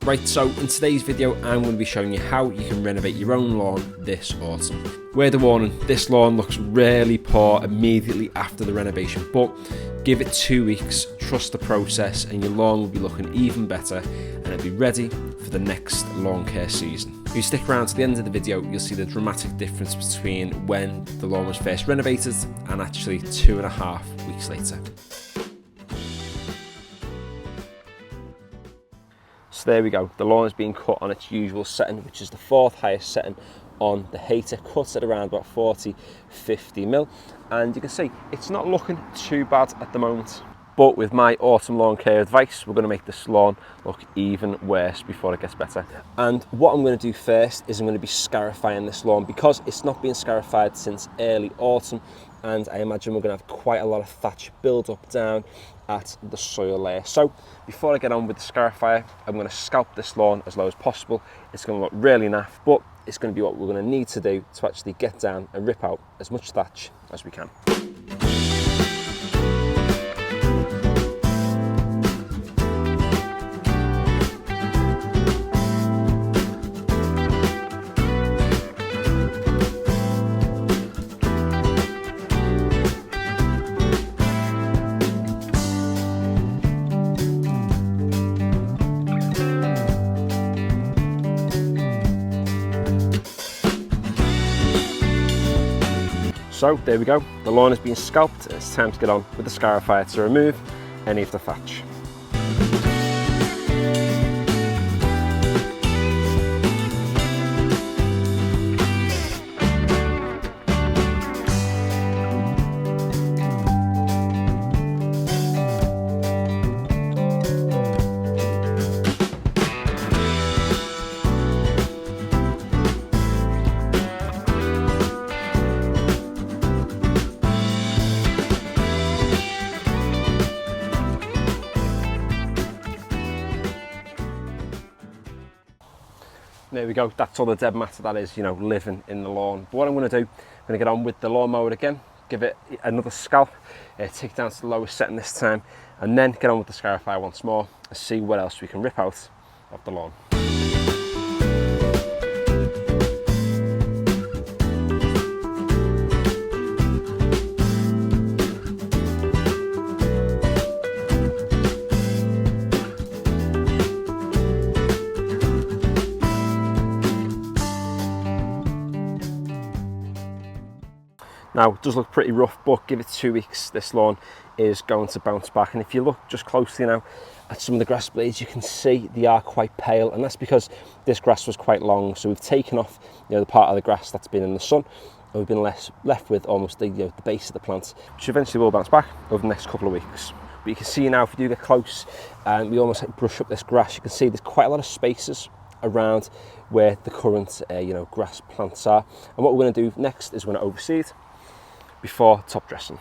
Right, so in today's video, I'm going to be showing you how you can renovate your own lawn this autumn. Word of warning, this lawn looks really poor immediately after the renovation, but give it 2 weeks, trust the process, and your lawn will be looking even better and it'll be ready for the next lawn care season. If you stick around to the end of the video, you'll see the dramatic difference between when the lawn was first renovated and actually 2.5 weeks later. So there we go, the lawn is being cut on its usual setting, which is the 4th highest setting on the hater, cut at around about 40-50 mil, and you can see it's not looking too bad at the moment. But with my autumn lawn care advice, we're going to make this lawn look even worse before it gets better. And what I'm going to do first is I'm going to be scarifying this lawn because it's not been scarified since early autumn, and I imagine we're going to have quite a lot of thatch build up down at the soil layer. So before I get on with the scarifier, I'm going to scalp this lawn as low as possible. It's going to look really naff, but it's going to be what we're going to need to do to actually get down and rip out as much thatch as we can. So there we go, the lawn has been scalped and it's time to get on with the scarifier to remove any of the thatch. There we go, that's all the dead matter that is, living in the lawn. But what I'm going to do, I'm going to get on with the lawnmower again, give it another scalp, take it down to the lowest setting this time, and then get on with the scarifier once more and see what else we can rip out of the lawn. Now, it does look pretty rough, but give it 2 weeks, this lawn is going to bounce back. And if you look just closely now at some of the grass blades, you can see they are quite pale, and that's because this grass was quite long. So we've taken off the part of the grass that's been in the sun, and we've been left with almost the base of the plant, which eventually will bounce back over the next couple of weeks. But you can see now, if you do get close and we almost brush up this grass, you can see there's quite a lot of spaces around where the current grass plants are. And what we're going to do next is we're going to overseed before top dressing.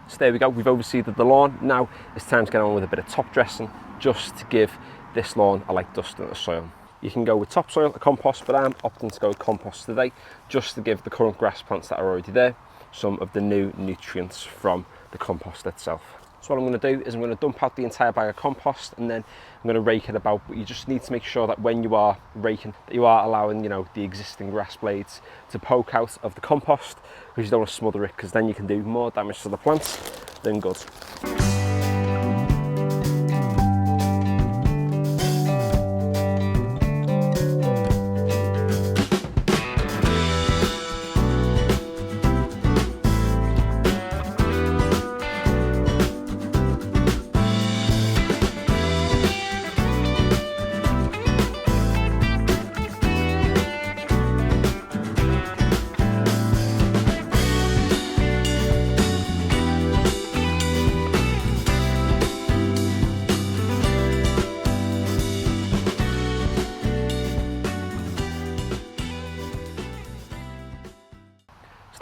So there we go, we've overseeded the lawn. Now it's time to get on with a bit of top dressing just to give this lawn a light dusting of the soil. You can go with topsoil or compost, but I'm opting to go with compost today just to give the current grass plants that are already there some of the new nutrients from the compost itself. So what I'm going to do is I'm going to dump out the entire bag of compost and then I'm going to rake it about, but you just need to make sure that when you are raking that you are allowing the existing grass blades to poke out of the compost, because you don't want to smother it, because then you can do more damage to the plants than good.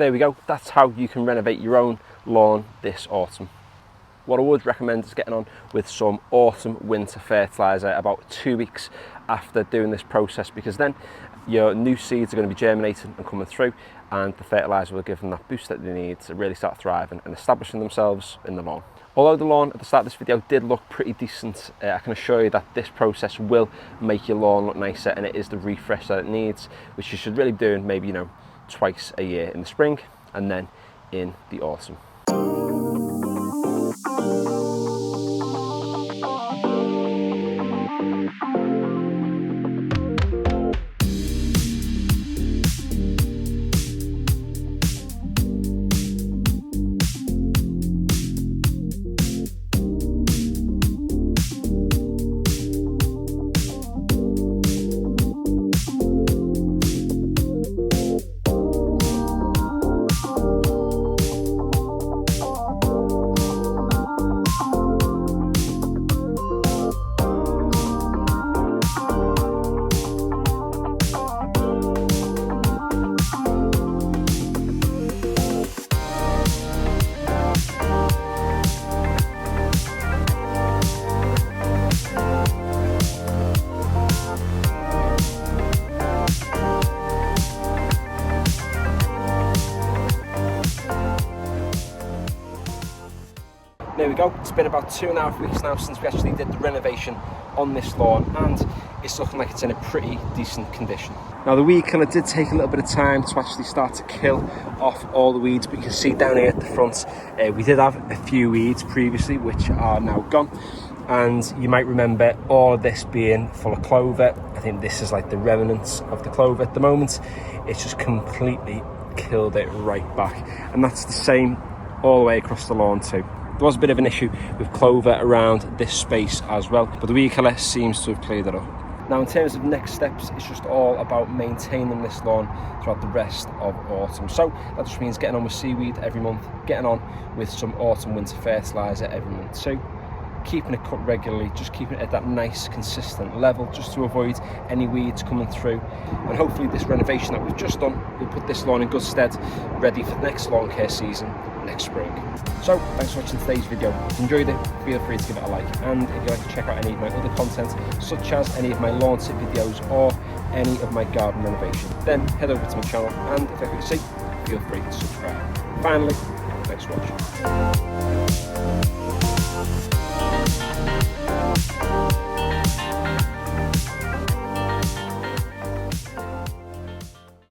there we go, that's how you can renovate your own lawn this autumn. What I would recommend is getting on with some autumn winter fertiliser about 2 weeks after doing this process, because then your new seeds are going to be germinating and coming through, and the fertiliser will give them that boost that they need to really start thriving and establishing themselves in the lawn. Although the lawn at the start of this video did look pretty decent, I can assure you that this process will make your lawn look nicer, and it is the refresh that it needs, which you should really be doing maybe, you know, twice a year, in the spring and then in the autumn. There we go, it's been about 2.5 weeks now since we actually did the renovation on this lawn, and it's looking like it's in a pretty decent condition. Now the weed killer did take a little bit of time to actually start to kill off all the weeds, but you can see down here at the front, we did have a few weeds previously which are now gone. And you might remember all of this being full of clover. I think this is like the remnants of the clover at the moment. It's just completely killed it right back, and that's the same all the way across the lawn too. There was a bit of an issue with clover around this space as well, but the weed killer seems to have cleared it up. Now in terms of next steps, it's just all about maintaining this lawn throughout the rest of autumn. So that just means getting on with seaweed every month, getting on with some autumn winter fertiliser every month too, keeping it cut regularly, just keeping it at that nice consistent level just to avoid any weeds coming through. And hopefully this renovation that we've just done will put this lawn in good stead, ready for the next lawn care season next spring. So thanks for watching today's video. If you enjoyed it, feel free to give it a like, and if you'd like to check out any of my other content, such as any of my lawn tip videos or any of my garden renovation, then head over to my channel, and if I could see, feel free to subscribe. Finally, thanks for watching.